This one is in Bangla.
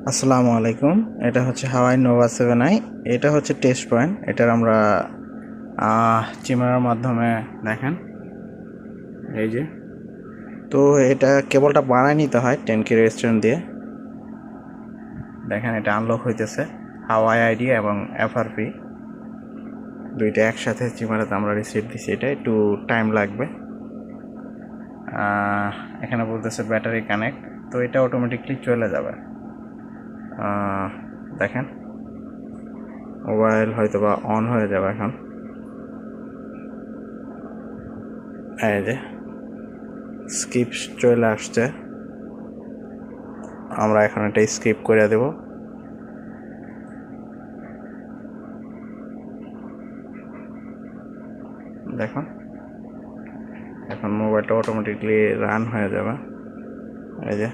আসসালামু আলাইকুম। এটা হচ্ছে হাওয়াই নোভা 7i। এটা হচ্ছে টেস্ট পয়েন্ট। এটার আমরা চিমারের মাধ্যমে দেখেন এই যে। তো এটা কেবলটা বানায় নিতে হয় 10K রেজিস্ট্যান্ট দিয়ে। দেখেন এটা আনলক হইতেছে। হাওয়াই আইডি এবং এফআরপি দুইটা একসাথে চিমারেতে আমরা রিসিট দিছি। এটা একটু টাইম লাগবে। এখানে বলতেছে ব্যাটারি কানেক্ট, তো এটা অটোমেটিকলি চলে যাবে। দেখেন মোবাইল হয়তো বা অন হয়ে যাবে এখন। এই যে স্কিপ চলে আসছে, আমরা এখন এটা স্কিপ করে দেব। দেখুন এখন মোবাইলটা অটোমেটিকলি রান হয়ে যাবে। এই যে